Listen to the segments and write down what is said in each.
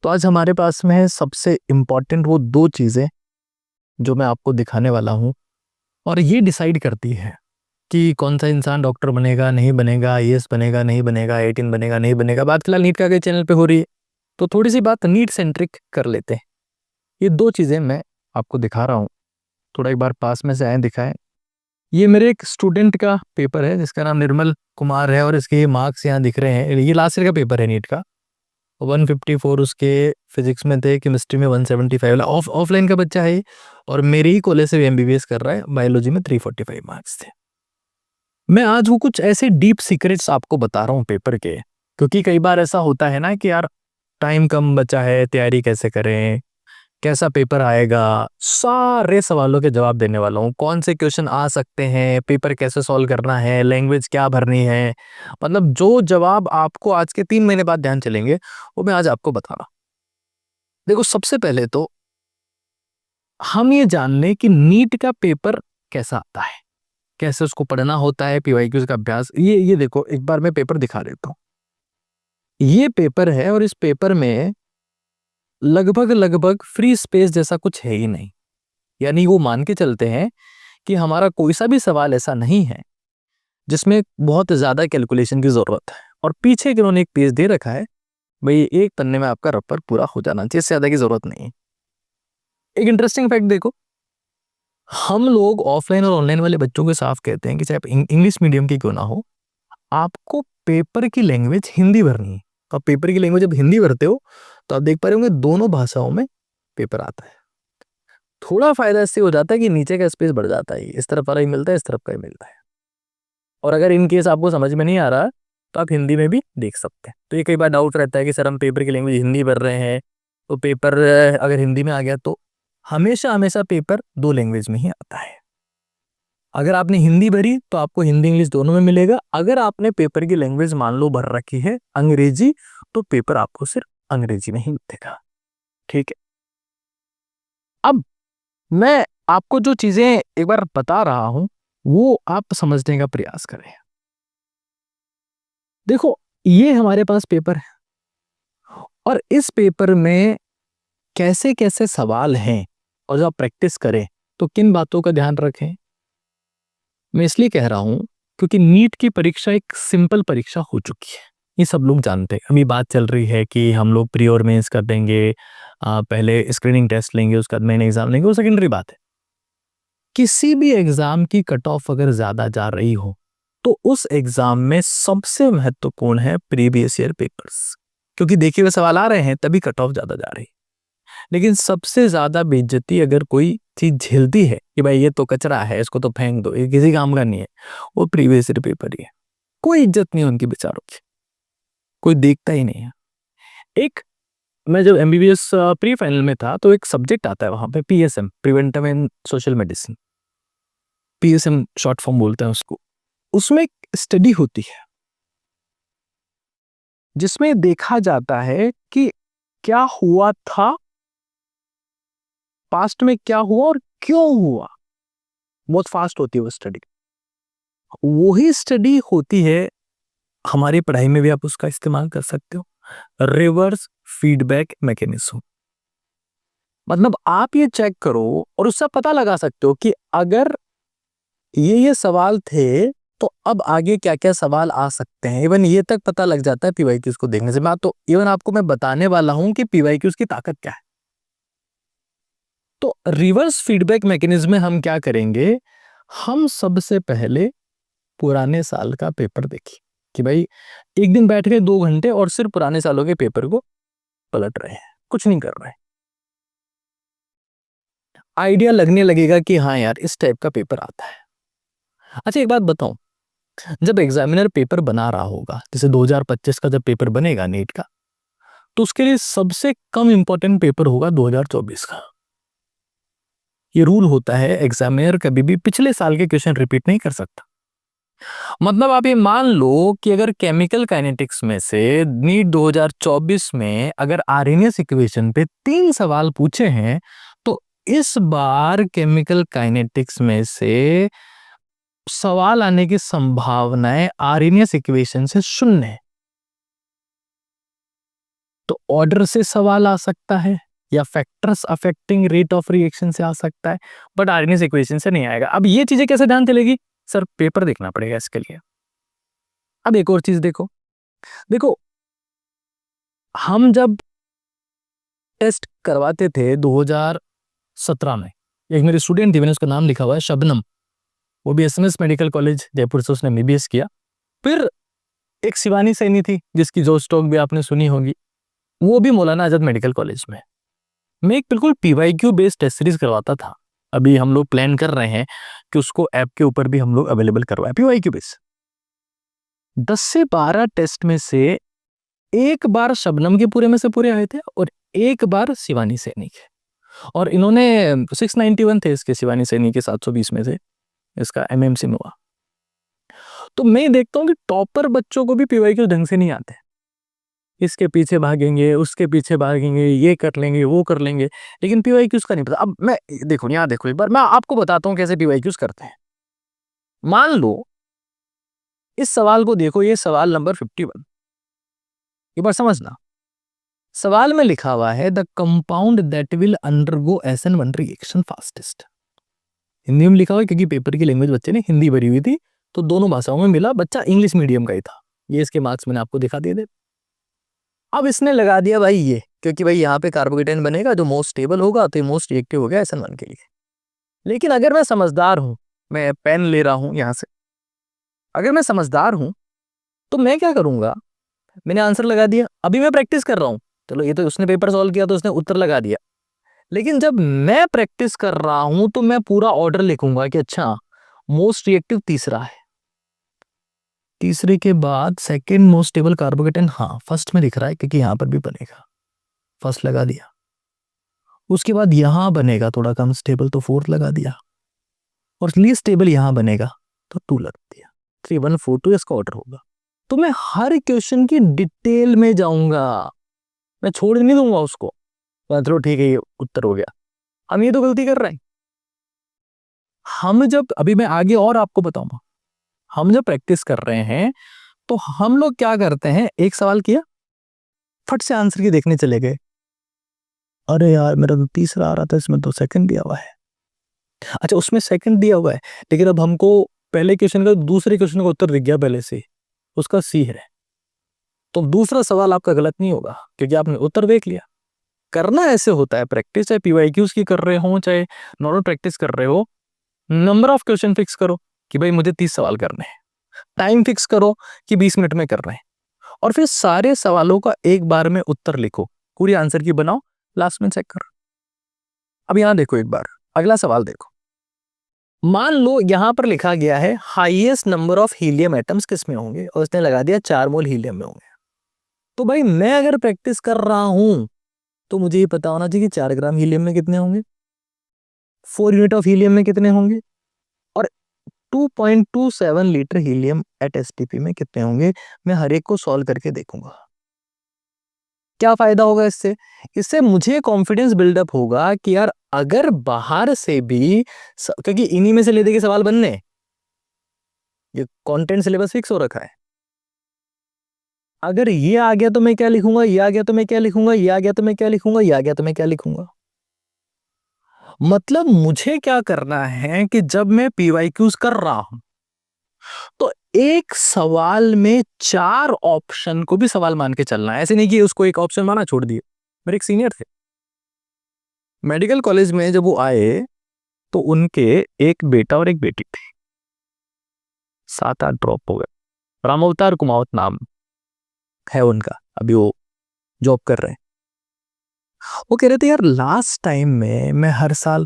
तो आज हमारे पास में है सबसे इम्पॉर्टेंट वो दो चीज़ें जो मैं आपको दिखाने वाला हूँ, और ये डिसाइड करती है कि कौन सा इंसान डॉक्टर बनेगा, नहीं बनेगा, आईएएस बनेगा, नहीं बनेगा, आईआईटीएन बनेगा, नहीं बनेगा। बात फिलहाल नीट का के चैनल पे हो रही है, तो थोड़ी सी बात नीट सेंट्रिक कर लेते हैं। ये दो चीज़ें मैं आपको दिखा रहा हूँ, थोड़ा एक बार पास में से आए दिखाएं। ये मेरे एक स्टूडेंट का पेपर है जिसका नाम निर्मल कुमार है, और इसके मार्क्स यहाँ दिख रहे हैं। ये लास्ट ईयर का पेपर है नीट का। 154 उसके फिजिक्स में थे, केमिस्ट्री में 175। ऑफलाइन का बच्चा है और मेरे ही कॉलेज से एमबीबीएस कर रहा है। बायोलॉजी में 345 मार्क्स थे। मैं आज वो कुछ ऐसे डीप सीक्रेट्स आपको बता रहा हूँ पेपर के, क्योंकि कई बार ऐसा होता है ना कि यार टाइम कम बचा है, तैयारी कैसे करें, कैसा पेपर आएगा। सारे सवालों के जवाब देने वाला हूँ। कौन से क्वेश्चन आ सकते हैं, पेपर कैसे सॉल्व करना है, लैंग्वेज क्या भरनी है, मतलब जो जवाब आपको आज के 3 महीने बाद ध्यान चलेंगे वो मैं आज आपको बता रहा। देखो, सबसे पहले तो हम ये जान लें कि नीट का पेपर कैसा आता है, कैसे उसको पढ़ना होता है, पीवाईक्यूज का अभ्यास। ये देखो, एक बार मैं पेपर दिखा देता हूँ। ये पेपर है और इस पेपर में लगभग लगभग फ्री स्पेस जैसा कुछ है ही नहीं। यानी वो मान के चलते हैं कि हमारा कोई सा भी सवाल ऐसा नहीं है जिसमें बहुत ज्यादा कैलकुलेशन की जरूरत है। और पीछे इन्होंने एक पेज दे रखा है, भाई एक पन्ने में आपका रबर पूरा हो जाना चाहिए, इससे ज्यादा की जरूरत नहीं है। एक इंटरेस्टिंग फैक्ट देखो, हम लोग ऑफलाइन और ऑनलाइन वाले बच्चों को साफ कहते हैं कि चाहे आप इंग्लिश मीडियम की क्यों ना हो, आपको पेपर की लैंग्वेज हिंदी भरनी है। तो आप पेपर की लैंग्वेज जब हिंदी भरते हो तो आप देख पा रहे होंगे दोनों भाषाओं में पेपर आता है। थोड़ा फायदा इससे हो जाता है कि नीचे का स्पेस बढ़ जाता है, इस तरफ वाला ही मिलता है, इस तरफ का ही मिलता है। और अगर इन केस आपको समझ में नहीं आ रहा तो आप हिंदी में भी देख सकते हैं। तो ये कई बार डाउट रहता है कि सर हम पेपर की लैंग्वेज हिंदी भर रहे हैं, तो पेपर अगर हिंदी में आ गया तो हमेशा हमेशा पेपर दो लैंग्वेज में ही आता है। अगर आपने हिंदी भरी तो आपको हिंदी इंग्लिश दोनों में मिलेगा। अगर आपने पेपर की लैंग्वेज मान लो भर रखी है अंग्रेजी, तो पेपर आपको सिर्फ अंग्रेजी में ही मिलेगा। ठीक है, अब मैं आपको जो चीजें एक बार बता रहा हूं वो आप समझने का प्रयास करें। देखो, ये हमारे पास पेपर है और इस पेपर में कैसे कैसे सवाल हैं, और जब आप प्रैक्टिस करें तो किन बातों का ध्यान रखें। मैं इसलिए कह रहा हूं क्योंकि नीट की परीक्षा एक सिंपल परीक्षा हो चुकी है, ये सब लोग जानते हैं। अभी बात चल रही है कि हम लोग प्री और मेंस कर देंगे, पहले स्क्रीनिंग टेस्ट लेंगे, उसके बाद मेन एग्जाम लेंगे, वो सेकेंडरी बात है। किसी भी एग्जाम की कट ऑफ अगर ज्यादा जा रही हो तो उस एग्जाम में सबसे महत्वपूर्ण है प्रीवियस ईयर पेपर्स, क्योंकि देखे हुए सवाल आ रहे हैं तभी कट ऑफ ज्यादा जा रही है। लेकिन सबसे ज्यादा बेइज्जती अगर कोई चीज झेलती है कि भाई ये तो कचरा है, इसको तो फेंक दो, ये किसी काम का नहीं है, वो प्रीवियस ईयर पेपर ही है। कोई इज्जत नहीं उनकी बेचारों की, कोई देखता ही नहीं है। एक, मैं जब एमबीबीएस प्री फाइनल में था तो एक सब्जेक्ट आता है वहां पे, PSM, preventive and social medicine, PSM short form बोलते हैं उसको। उसमें एक स्टडी होती है जिसमें देखा जाता है कि क्या हुआ था पास्ट में, क्या हुआ और क्यों हुआ। बहुत फास्ट होती है वो स्टडी। वही स्टडी होती है हमारी पढ़ाई में भी, आप उसका इस्तेमाल कर सकते हो, रिवर्स फीडबैक मैकेनिज्म। मतलब आप ये चेक करो और उससे पता लगा सकते हो कि अगर ये सवाल थे तो अब आगे क्या क्या सवाल आ सकते हैं। इवन ये तक पता लग जाता है पीवाईक्यूज को देखने से। मैं तो इवन आपको मैं बताने वाला हूं कि पीवाईक्यूज की ताकत क्या है। तो रिवर्स फीडबैक मैकेनिज्म में हम क्या करेंगे, हम सबसे पहले पुराने साल का पेपर देखिए कि भाई एक दिन बैठ गए 2 घंटे और सिर्फ पुराने सालों के पेपर को पलट रहे हैं, कुछ नहीं कर रहे हैं। आइडिया लगने लगेगा कि हाँ यार इस टाइप का पेपर आता है। अच्छा, एक बात बताऊं, जब एग्जामिनर पेपर बना रहा होगा, जैसे 2025 का जब पेपर बनेगा नीट का, तो उसके लिए सबसे कम इंपॉर्टेंट पेपर होगा 2024 का। ये रूल होता है, एग्जामिनर कभी भी पिछले साल के क्वेश्चन रिपीट नहीं कर सकता। मतलब आप ये मान लो कि अगर केमिकल काइनेटिक्स में से नीट 2024 में अगर आरएनएस इक्वेशन पे 3 सवाल पूछे हैं, तो इस बार केमिकल काइनेटिक्स में से सवाल आने की संभावनाएं आरएनएस इक्वेशन से 0 है। तो ऑर्डर से सवाल आ सकता है या factors affecting rate of reaction से आ सकता है, बट आर्गेनियस इक्वेशन से नहीं आएगा। अब ये चीजें कैसे ध्यान चलेगी सर, पेपर देखना पड़ेगा इसके लिए। अब एक और चीज देखो, देखो हम जब टेस्ट करवाते थे 2017 में, एक मेरी स्टूडेंट थी, मैंने उसका नाम लिखा हुआ है शबनम, वो भी एसएमएस मेडिकल कॉलेज जयपुर से उसने एमबीबीएस किया। फिर एक शिवानी सैनी थी जिसकी जो स्टॉक भी आपने सुनी होगी, वो भी मौलाना आजाद मेडिकल कॉलेज में। मैं एक बिल्कुल पीवाईक्यू बेस्ड टेस्ट सीरीज करवाता था। अभी हम लोग प्लान कर रहे हैं कि उसको ऐप के ऊपर भी हम लोग अवेलेबल करवाएं पीवाईक्यू बेस्ड। 10 से 12 टेस्ट में से एक बार शबनम के पूरे में से पूरे आए थे और एक बार शिवानी सैनी के, और इन्होंने 691 थे इसके, शिवानी सैनी के 720 में से इसका एमएमसी में हुआ। तो मैं देखता हूँ कि टॉपर बच्चों को भी पीवाईक्यू ढंग से नहीं आते, इसके पीछे भागेंगे, उसके पीछे भागेंगे, ये कर लेंगे, वो कर लेंगे, लेकिन पीवाईक्यूज का नहीं पता। अब मैं देखो यहाँ देखो, एक बार मैं आपको बताता हूँ कैसे पीवाईक्यूज करते हैं। मान लो इस सवाल को देखो, ये सवाल नंबर 51, एक बार समझना। सवाल में लिखा हुआ है the compound that will undergo SN1 reaction fastest. Hindi में लिखा हुआ है क्योंकि पेपर की लैंग्वेज बच्चे ने हिंदी भरी हुई थी, तो दोनों भाषाओं में मिला, बच्चा इंग्लिश मीडियम का ही था। ये इसके मार्क्स मैंने आपको दिखा दिए थे। अब इसने लगा दिया भाई ये, क्योंकि भाई यहाँ पे कार्बोकेटाइन बनेगा जो मोस्ट स्टेबल होगा, तो मोस्ट रिएक्टिव हो गया SN1 के लिए। लेकिन अगर मैं समझदार हूं, मैं पेन ले रहा हूं यहां से, अगर मैं समझदार हूं तो मैं क्या करूंगा, मैंने आंसर लगा दिया, अभी मैं प्रैक्टिस कर रहा हूं, चलो ये तो उसने पेपर सॉल्व किया तो उसने उत्तर लगा दिया, लेकिन जब मैं प्रैक्टिस कर रहा हूं तो मैं पूरा ऑर्डर लिखूंगा कि अच्छा मोस्ट रिएक्टिव तीसरा है, तीसरे के बाद सेकेंड मोस्ट स्टेबल कार्बोकेटाइन, हाँ फर्स्ट में दिख रहा है क्योंकि यहां पर भी बनेगा, फर्स्ट लगा दिया। उसके बाद यहां बनेगा थोड़ा कम स्टेबल, तो फोर्थ लगा दिया, और लीस्ट स्टेबल यहां बनेगा तो 2 लगा दिया। 3 1 4 2 इसका ऑर्डर होगा। तो मैं हर क्वेश्चन की डिटेल में जाऊंगा, मैं छोड़ नहीं दूंगा उसको, चलो ठीक है ये उत्तर हो गया। हम ये तो गलती कर रहे हैं। हम जब, अभी मैं आगे और आपको बताऊंगा, हम जब प्रैक्टिस कर रहे हैं तो हम लोग क्या करते हैं, एक सवाल किया, फट से आंसर की देखने चले गए, अरे यार मेरा तो तीसरा आ रहा था, इसमें तो सेकंड दिया हुआ है। अच्छा उसमें सेकंड दिया हुआ है, लेकिन अब हमको पहले क्वेश्चन का दूसरे क्वेश्चन का उत्तर दिख गया पहले से, उसका सी है, तो दूसरा सवाल आपका गलत नहीं होगा क्योंकि आपने उत्तर देख लिया। करना ऐसे होता है प्रैक्टिस, चाहे पीवाईक्यूज की कर रहे हो चाहे नॉर्मल प्रैक्टिस कर रहे हो, नंबर ऑफ क्वेश्चन फिक्स करो कि भाई मुझे 30 सवाल करने हैं, टाइम फिक्स करो कि 20 मिनट में कर रहे हैं, और फिर सारे सवालों का एक बार में उत्तर लिखो, पूरी आंसर की बनाओ, लास्ट में चेक करो। अब यहां देखो, एक बार अगला सवाल देखो, मान लो यहां पर लिखा गया है highest number of helium atoms किस में होंगे, और उसने लगा दिया 4 मोल हीलियम में होंगे। तो भाई मैं अगर प्रैक्टिस कर रहा हूं तो मुझे ये पता होना चाहिए कि 4 ग्राम हीलियम में कितने होंगे, 4 यूनिट ऑफ हीलियम में कितने होंगे, और 2.27 लीटर हीलियम एट एसटीपी में कितने होंगे। मैं हर एक को सॉल्व करके देखूंगा। क्या फायदा होगा इससे, इससे मुझे कॉन्फिडेंस बिल्डअप होगा कि यार अगर बाहर से भी, क्योंकि इन्हीं में से लेते के सवाल बनने, ये कंटेंट सिलेबस फिक्स हो रखा है, अगर ये आ गया तो मैं क्या लिखूंगा, ये आ गया तो मैं क्या लिखूंगा, ये आ गया तो मैं क्या लिखूंगा, ये आ गया तो मैं क्या लिखूंगा। मतलब मुझे क्या करना है कि जब मैं पीवाईक्यूज कर रहा हूं तो एक सवाल में 4 ऑप्शन को भी सवाल मान के चलना है, ऐसे नहीं कि उसको एक ऑप्शन माना छोड़ दिए। मेरे एक सीनियर थे मेडिकल कॉलेज में, जब वो आए तो उनके एक बेटा और एक बेटी थी, 7-8 ड्रॉप हो गए, रामावतार कुमावत नाम है उनका, अभी वो जॉब कर रहे हैं। वो कह रहे थे यार लास्ट टाइम में मैं हर साल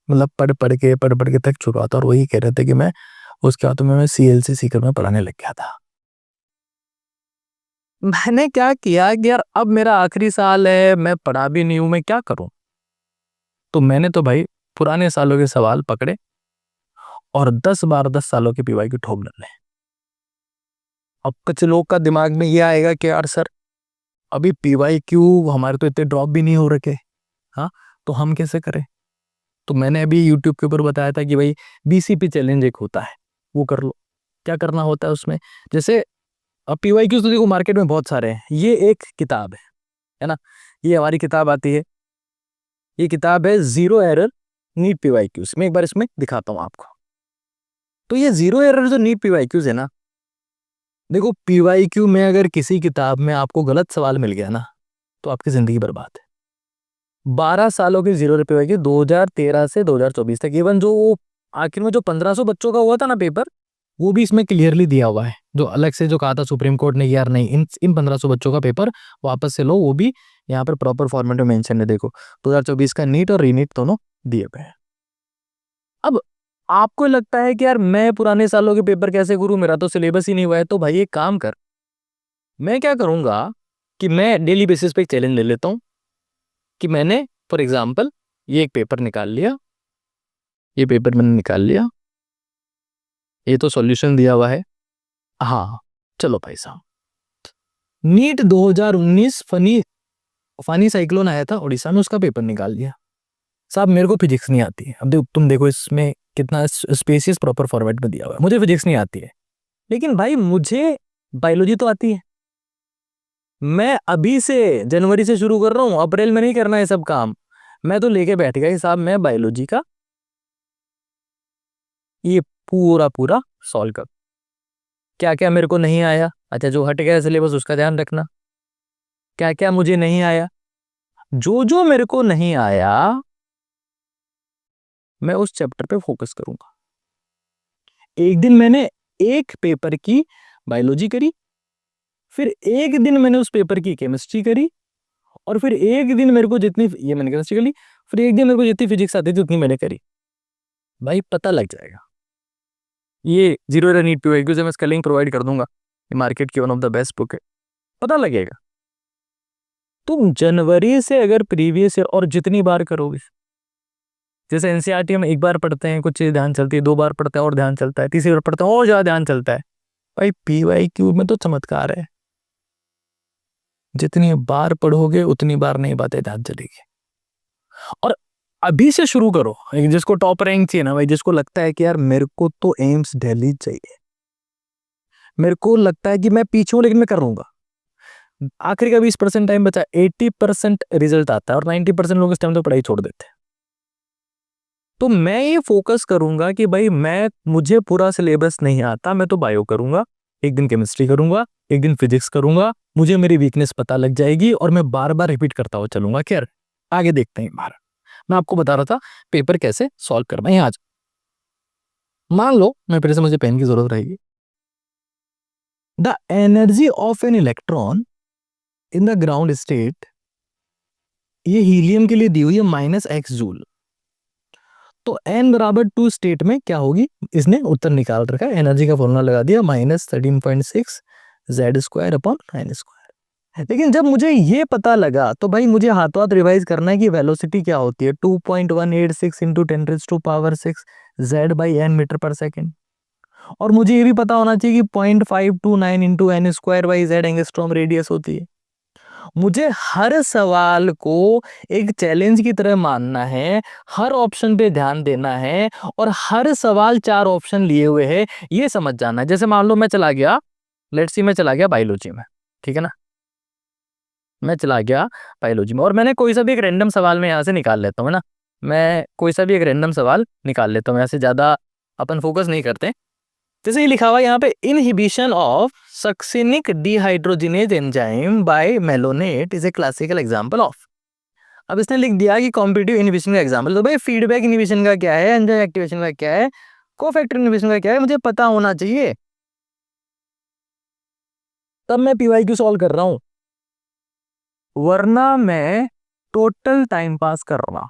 मतलब पढ़ पढ़ के थक चुका था, और वही कह रहे थे कि मैं उसके बाद मैं CLC सीकर में पढ़ाने लग गया था। मैंने क्या किया कि यार अब मेरा आखिरी साल है, मैं पढ़ा भी नहीं हूं, मैं क्या करूं। तो मैंने तो भाई पुराने सालों के सवाल पकड़े और 10 बार 10 सालों के पीवाई की ठोक डाले। अब कुछ लोग का दिमाग में ये आएगा कि यार सर अभी PYQ हमारे तो इतने ड्रॉप भी नहीं हो रखे, हाँ तो हम कैसे करें। तो मैंने अभी यूट्यूब के ऊपर बताया था कि भाई BCP चैलेंज एक होता है, वो कर लो। क्या करना होता है उसमें, जैसे अब PYQ तो देखो मार्केट में बहुत सारे हैं, ये एक किताब है, है ना। ये हमारी किताब आती है, ये किताब है जीरो एरर नीट पीवाईक्यूज। मैं एक बार इसमें दिखाता हूं आपको। तो ये जीरो एरर जो नीट पीवाईक्यूज है ना, देखो पीवाईक्यू में अगर किसी किताब में आपको गलत सवाल मिल गया ना, तो आपकी जिंदगी बर्बाद है। 12 सालों की जीरो पीवाईक्यू 2013 से 2024 तक, इवन जो आखिर में जो 1500 बच्चों का हुआ था ना पेपर, वो भी इसमें क्लियरली दिया हुआ है। जो अलग से जो कहा था सुप्रीम कोर्ट ने यार नहीं, इन 1500 बच्चों का पेपर वापस से लो, वो भी यहाँ पर प्रॉपर फॉर्मेट में मेंशन है। देखो 2024 का नीट और रीनीट दोनों दिए गए हैं। अब आपको लगता है कि यार मैं पुराने सालों के पेपर कैसे करूं, मेरा तो सिलेबस ही नहीं हुआ है। तो भाई एक काम कर, मैं क्या करूंगा कि मैं डेली बेसिस पे एक चैलेंज ले लेता हूं कि मैंने फॉर एग्जाम्पल ये एक पेपर निकाल लिया, ये पेपर मैंने निकाल लिया, ये तो सॉल्यूशन दिया हुआ है। हाँ चलो भाई साहब, नीट 2019 फनी साइक्लोन आया था उड़ीसा में, उसका पेपर निकाल दिया। साहब मेरे को फिजिक्स नहीं आती है। अब तुम देखो इसमें कितना स्पेसियस प्रॉपर फॉर्मेट में दिया हुआ है। मुझे फिजिक्स नहीं आती है, लेकिन भाई मुझे बायोलॉजी तो आती है। मैं अभी से जनवरी से शुरू कर रहा हूं, अप्रैल में नहीं करना है सब काम। मैं तो लेके बैठ गया साहब, मैं बायोलॉजी का ये पूरा पूरा सॉल्व कर। क्या क्या मेरे को नहीं आया, अच्छा जो हट गया सिलेबस उसका ध्यान रखना। क्या क्या मुझे नहीं आया, जो जो मेरे को नहीं आया मैं उस चैप्टर पे फोकस करूंगा। एक दिन मैंने एक पेपर की बायोलॉजी करी, फिर एक दिन मैंने उस पेपर की केमिस्ट्री करी, और फिर एक दिन मेरे को जितनी ये मैंने केमिस्ट्री करी, फिर एक दिन मेरे को जितनी फिजिक्स आती थी उतनी मैंने करी। भाई पता लग जाएगा। ये जीरो एरर नीट पीवाईक्यू से मैं स्केलिंग प्रोवाइड कर दूंगा, ये मार्केट की one of the best book है, पता लगेगा। तुम जनवरी से अगर प्रीवियस ईयर और जितनी बार करोगे, जैसे एनसीईआरटी हम एक बार पढ़ते हैं कुछ चीज ध्यान चलती है, दो बार पढ़ते हैं और ध्यान चलता है, तीसरी बार पढ़ते हैं और ज्यादा ध्यान चलता है। भाई पीवाईक्यू में तो चमत्कार है, जितनी बार पढ़ोगे उतनी बार नई बातें ध्यान चलेगी। और अभी से शुरू करो। जिसको टॉप रैंक चाहिए ना भाई, जिसको लगता है कि यार मेरे को तो एम्स दिल्ली चाहिए, मेरे को लगता है कि मैं पीछे हूं लेकिन मैं करूंगा, आखिरी का 20% टाइम बचा, 80% रिजल्ट आता है और 90% लोग इस टाइम तो पढ़ाई छोड़ देते हैं। तो मैं ये फोकस करूंगा कि भाई मुझे पूरा सिलेबस नहीं आता, मैं तो बायो करूंगा, एक दिन केमिस्ट्री करूंगा, एक दिन फिजिक्स करूंगा, मुझे मेरी वीकनेस पता लग जाएगी और मैं बार बार रिपीट करता हुआ चलूंगा। खैर आगे देखते हैं। बार मैं आपको बता रहा था पेपर कैसे सॉल्व करना है। आज मान लो मैं फिर से, मुझे पेन की जरूरत रहेगी। The energy of an electron in the ground state, ये हीलियम के लिए दी हुई है -x जूल। तो n बराबर 2 स्टेट में क्या होगी, इसने उत्तर निकाल रखा है। एनर्जी का फॉर्मूला लगा दिया, -13.6 Z²/n²। लेकिन जब मुझे ये पता लगा तो भाई मुझे हाथों हाथ रिवाइज करना है कि वेलोसिटी क्या होती है, 2.186 इंटू 10⁻⁶ Z/n मीटर पर सेकेंड। और मुझे ये भी पता होना चाहिए कि 0.529 इंटू n²/z एंगस्ट्रॉम रेडियस होती है। मुझे हर सवाल को एक चैलेंज की तरह मानना है, हर ऑप्शन पे ध्यान देना है, और हर सवाल 4 ऑप्शन लिए हुए है ये समझ जाना है। जैसे मान लो मैं चला गया, लेट्स सी मैं चला गया बायोलॉजी में, ठीक है ना, मैं चला गया बायोलॉजी में और मैंने कोई सा भी एक रैंडम सवाल में यहाँ से निकाल लेता हूँ ना, मैं कोई सा भी एक रैंडम सवाल निकाल लेता हूँ, यहाँ से ज्यादा अपन फोकस नहीं करते। जैसे ये लिखा हुआ यहाँ पे, inhibition of succinic dehydrogenase enzyme by malonate is a classical example of. अब इसने लिख दिया कि कॉम्पिटिटिव इनहिबिशन का एग्जांपल। तो भाई फीडबैक इनहिबिशन का क्या है, एंजाइम एक्टिवेशन का क्या है, कोफैक्टर इनहिबिशन का क्या है, मुझे पता होना चाहिए, तब मैं पीवाईक्यू सॉल्व कर रहा हूं, वरना मैं टोटल टाइम पास कर रहा।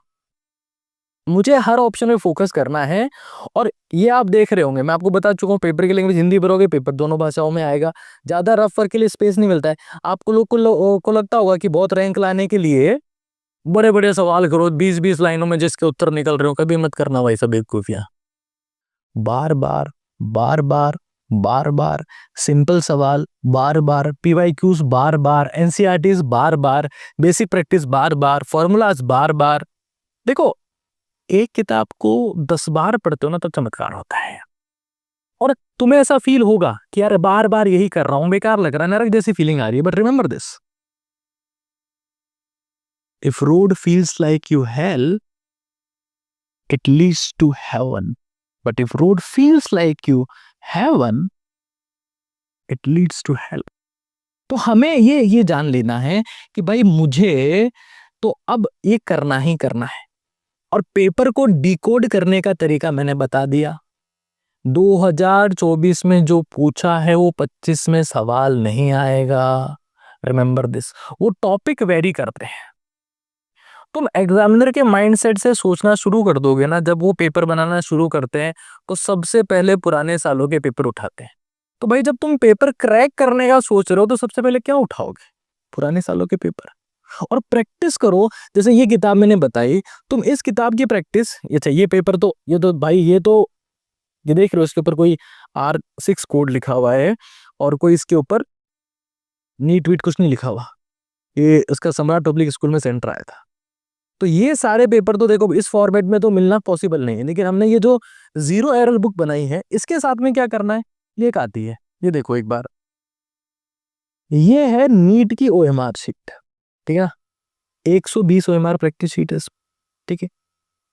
मुझे हर ऑप्शन में फोकस करना है। और ये आप देख रहे होंगे, मैं आपको बता चुका हूँ, पेपर की लैंग्वेज हिंदी भरोगे, पेपर दोनों भाषाओं में आएगा, ज्यादा रफ वर्क के लिए स्पेस नहीं मिलता है। आपको लोग को लगता होगा कि बहुत रैंक लाने के लिए बड़े बड़े सवाल करो 20-20 लाइनों में जिसके उत्तर निकल रहे हो, कभी मत करना भाई सब बेवकूफियां। बार बार बार बार बार बार सिंपल सवाल, बार बार पीवाईक्यूज, बार बार एनसीईआरटीज, बार बार बेसिक प्रैक्टिस, बार बार फॉर्मूलाज, बार बार। देखो एक किताब को 10 बार पढ़ते हो ना तब चमत्कार होता है। और तुम्हें ऐसा फील होगा कि यार बार बार यही कर रहा हूं, बेकार लग रहा है, नरक जैसी फीलिंग आ रही है, but remember this, if road feels like you hell, it leads to heaven, but if road feels like you heaven, it leads to hell. तो हमें ये जान लेना है कि भाई मुझे तो अब ये करना ही करना है, और पेपर को डिकोड करने का तरीका मैंने बता दिया। 2024 में जो पूछा है वो 25 में सवाल नहीं आएगा, रिमेंबर दिस। वो टॉपिक वेरी करते हैं। तुम एग्जामिनर के माइंडसेट से सोचना शुरू कर दोगे ना, जब वो पेपर बनाना शुरू करते हैं तो सबसे पहले पुराने सालों के पेपर उठाते हैं। तो भाई जब तुम पेपर क्रैक करने का सोच रहे हो तो सबसे पहले क्या उठाओगे? पुराने सालों के पेपर। और प्रैक्टिस करो, जैसे ये किताब मैंने बताई, तुम इस किताब की प्रैक्टिस, अच्छा ये पेपर तो भाई ये देख रहे हो, इसके ऊपर कोई R6 कोड लिखा हुआ है और कोई इसके ऊपर नीट वीट कुछ नहीं लिखा हुआ। ये इसका सम्राट पब्लिक स्कूल में सेंटर आया था। तो ये सारे पेपर तो देखो इस फॉर्मेट में तो मिलना पॉसिबल नहीं है, लेकिन हमने ये जो जीरो एरर बुक बनाई है इसके साथ में क्या करना है, ये एक आती है, ये देखो एक बार, ये है नीट की OMR शीट, ठीक है, 120 OMR प्रैक्टिस शीट है, ठीक है।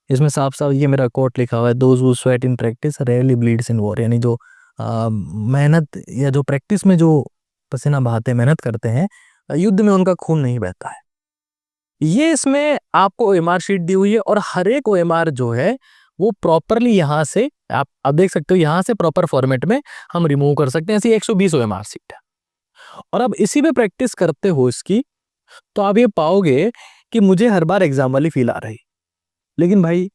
इसमें साफ साफ ये मेरा कोट लिखा हुआ है, those who sweat in practice rarely bleeds in war, यानी जो मेहनत या जो प्रैक्टिस में जो पसीना बहाते मेहनत करते हैं, युद्ध में उनका खून नहीं बहता है। ये इसमें आपको OMR शीट दी हुई है, और हर एक OMR जो है वो प्रॉपरली यहाँ से आप देख सकते हो, यहाँ से प्रॉपर फॉर्मेट में हम रिमूव कर सकते हैं। ऐसी 120 OMR शीट है, और अब इसी पे प्रैक्टिस करते हो इसकी, तो आप ये पाओगे कि मुझे हर बार एग्जाम वाली फील आ रही। लेकिन भाई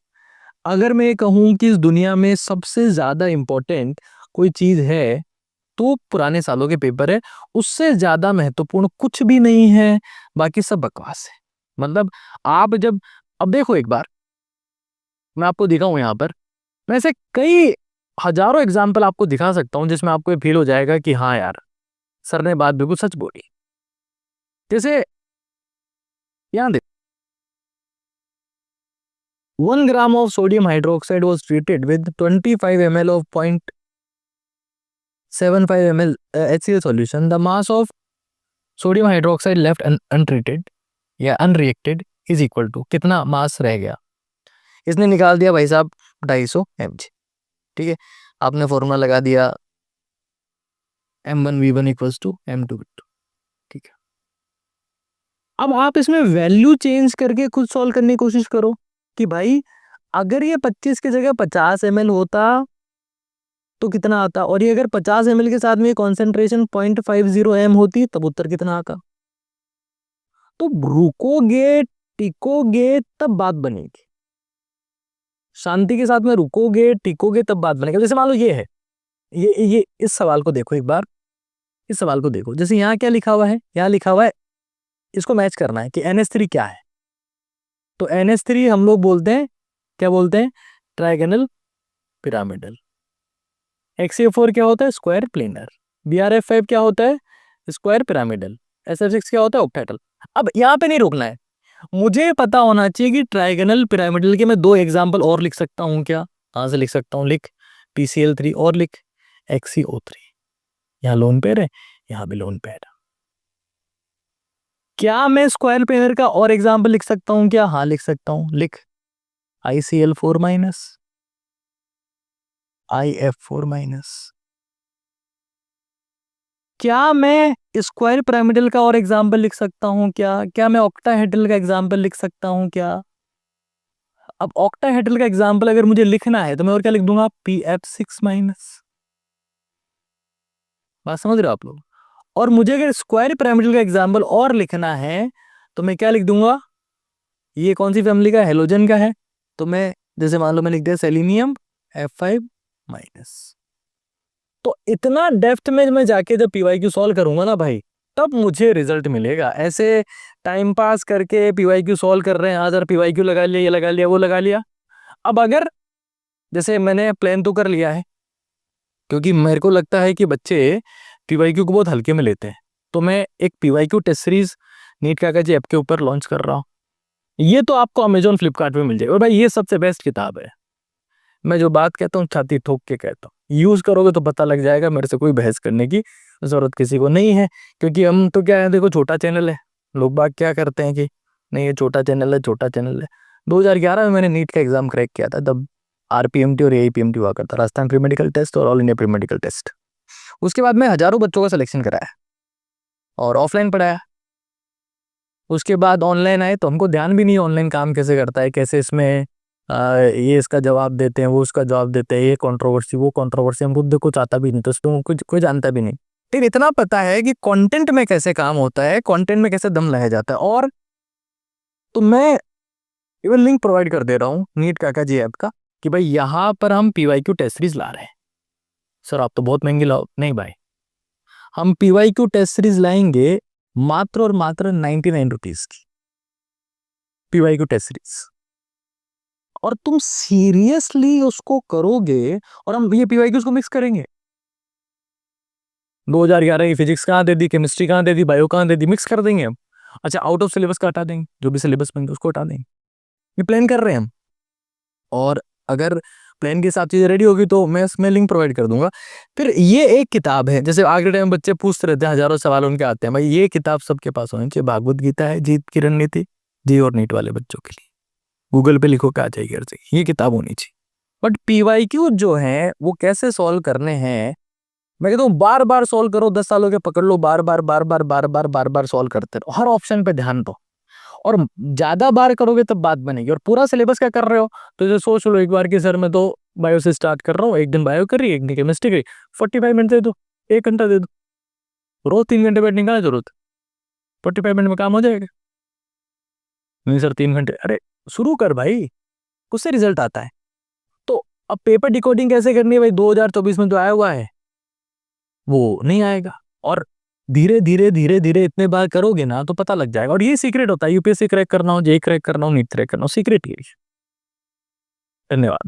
अगर मैं कहूं कि इस दुनिया में सबसे ज्यादा इंपॉर्टेंट कोई चीज है तो पुराने सालों के पेपर है, उससे ज्यादा महत्वपूर्ण कुछ भी नहीं है, बाकी सब बकवास है। मतलब आप जब, अब देखो एक बार मैं आपको दिखाऊं यहाँ पर, मैं ऐसे कई हजारों एग्जाम्पल आपको दिखा सकता हूं जिसमें आपको ये फील हो जाएगा कि हाँ यार सर ने बात बिल्कुल सच बोली। जैसे यहाँ देख, 1 gram of sodium hydroxide was treated with 25 ml of 0.75 ml HCl solution. The mass of sodium hydroxide left untreated या unreacted is equal to, कितना मास रह गया? इसने निकाल दिया भाई साहब 250 mg, ठीक है। आपने फॉर्मूला लगा दिया M1V1 इक्वल्स टू M2V2, ठीक है। अब आप इसमें वैल्यू चेंज करके खुद सॉल्व करने की कोशिश करो कि भाई अगर ये 25 की जगह 50 ml होता तो कितना आता, और ये अगर 50 ml के साथ में कॉन्सेंट्रेशन 0.50 m होती तब उत्तर कितना आता। तो रुकोगे टिकोगे तब बात बनेगी, शांति के साथ में रुकोगे टिकोगे तब बात बनेगी। जैसे मान लो ये है, ये इस सवाल को देखो एक बार, इस सवाल को देखो, जैसे यहाँ क्या लिखा हुआ है, यहाँ लिखा हुआ है, इसको मैच करना है कि NH3 क्या है। तो NH3 हम लोग बोलते हैं, क्या बोलते हैं, ट्राइगोनल पिरामिडल। XCO4 क्या होता है, स्क्वायर प्लेनर। BRF5 क्या होता है, स्क्वायर पिरामिडल। SF6 क्या होता है, ऑक्टेटल। अब यहाँ पे नहीं रुकना है, मुझे पता होना चाहिए कि ट्राइगोनल पिरामिडल के मैं 2 एग्जाम्पल और लिख सकता हूँ क्या? कहाँ से लिख सकता हूँ, लिख PCl3 और लिख XCO3। यहाँ लोन पेयर है, यहाँ भी लोन पेयर है। क्या मैं स्क्वायर पेयर का और एग्जाम्पल लिख सकता हूँ क्या? हाँ लिख सकता हूँ, लिख ICl4 माइनस IF4 माइनस। क्या मैं स्क्वायर पिरामिडल का और एग्जाम्पल लिख सकता हूँ क्या मैं ऑक्टाहेड्रल का एग्जाम्पल लिख सकता हूँ क्या? अब ऑक्टाहेड्रल का एग्जाम्पल अगर मुझे लिखना है तो मैं और क्या लिख दूंगा, PF6 माइनस। बात समझ रहे हो आप लोग? और मुझे अगर स्क्वायर पिरामिडल का एग्जाम्पल और लिखना है तो मैं क्या लिख दूंगा, ये कौन सी फैमिली का, हेलोजन का है, तो मैं जैसे मान लो मैं लिख दिया सेलेनियम F5 माइनस। तो इतना डेप्थ में मैं जाके जब PYQ सॉल्व करूंगा ना भाई, तब मुझे रिजल्ट मिलेगा। ऐसे टाइम पास करके PYQ सॉल्व कर रहे हैं, आज PYQ लगा लिया, ये लगा लिया, वो लगा लिया। अब अगर जैसे मैंने प्लान तो कर लिया है, क्योंकि मेरे को लगता है कि बच्चे PYQ को बहुत हल्के में लेते हैं, तो मैं एक PYQ टेस्ट सीरीज नीट काकाजी ऐप के ऊपर लॉन्च कर रहा हूँ। ये तो आपको अमेजोन फ्लिपकार्ट पे मिल जाएगा, और भाई ये सबसे बेस्ट किताब है। मैं जो बात कहता हूँ छाती ठोक के कहता हूँ, यूज करोगे तो पता लग जाएगा, मेरे से कोई बहस करने की जरूरत किसी को नहीं है। क्योंकि हम तो क्या है, देखो छोटा चैनल है, लोग बाग क्या करते हैं कि नहीं ये छोटा चैनल है, छोटा चैनल है। 2011 में मैंने नीट का एग्जाम क्रैक किया था, तब आरपीएमटी और एआईपीएमटी हुआ करता, राजस्थान प्री मेडिकल टेस्ट और all India pre medical test. उसके बाद मैं हजारों बच्चों का सिलेक्शन कराया और ऑफलाइन पढ़ाया। उसके बाद ऑनलाइन आए तो हमको ध्यान भी नहीं ऑनलाइन काम कैसे करता है, कैसे इसमें ये इसका जवाब देते हैं, वो उसका जवाब देते हैं, ये कंट्रोवर्सी वो कंट्रोवर्सी, हमको तो कुछ आता भी नहीं, तो उसको कुछ कोई जानता भी नहीं। फिर इतना पता है कि कंटेंट में कैसे काम होता है, कंटेंट में कैसे दम लगाया जाता है। और तो मैं इवन लिंक प्रोवाइड कर दे रहा हूँ नीट काका जी ऐप का कि भाई यहाँ पर हम पीवाईक्यू टेस्ट सीरीज ला रहे हैं। सर आप तो बहुत महंगी लाओ। नहीं भाई, हम पीवाईक्यू टेस्ट सीरीज लाएंगे मात्र और मात्र 99 रुपीज की पीवाईक्यू टेस्ट सीरीज, और तुम सीरियसली उसको करोगे और हम ये पीवाईक्यूज को मिक्स करेंगे। 2011 की फिजिक्स कहाँ दे दी, केमिस्ट्री कहाँ दे दी, बायो कहाँ दे दी, मिक्स कर देंगे हम। अच्छा आउट ऑफ सिलेबस का हटा देंगे, जो भी सिलेबस में उसको हटा देंगे। ये प्लान कर रहे हैं हम, और अगर प्लान के हिसाब चीजें रेडी होगी तो मैं इसमें लिंक प्रोवाइड कर दूंगा। फिर ये एक किताब है, जैसे आगे टाइम बच्चे पूछते रहते हैं, हजारों सवाल उनके आते हैं, भाई ये किताब सबके पास होनी चाहिए। भागवत गीता है जीत की रणनीति, जी और नीट वाले बच्चों के लिए गूगल पे लिखो क्या चाहिए घर से, ये किताब होनी चाहिए। बट पीवाईक्यू जो है वो कैसे सॉल्व करने हैं, मैं कहता हूँ बार बार सॉल्व करो, 10 सालों के पकड़ लो, बार बार बार बार बार बार बार बार सॉल्व करते रहो, हर ऑप्शन पे ध्यान दो। और ज्यादा बार करोगे तब बात बनेगी। और पूरा सिलेबस क्या कर रहे हो, तो जैसे सोच लो एक बार की सर मैं तो बायो से स्टार्ट कर रहा हूँ, एक दिन बायो करी, एक दिन केमिस्ट्री करी, 45 मिनट दे दो, 1 घंटा दे दो, रोज 3 घंटे बैठने का जरूरत, 45 मिनट में काम हो जाएगा। नहीं सर 3 घंटे, अरे शुरू कर भाई, उससे रिजल्ट आता है। तो अब पेपर डिकोडिंग कैसे करनी है भाई, 2024 में तो आया हुआ है, वो नहीं आएगा। और धीरे धीरे धीरे धीरे इतने बार करोगे ना तो पता लग जाएगा। और ये सीक्रेट होता है, यूपीएससी क्रैक करना हो, जेई क्रैक करना हो, नीट क्रैक करना हो, सीक्रेट ये। धन्यवाद।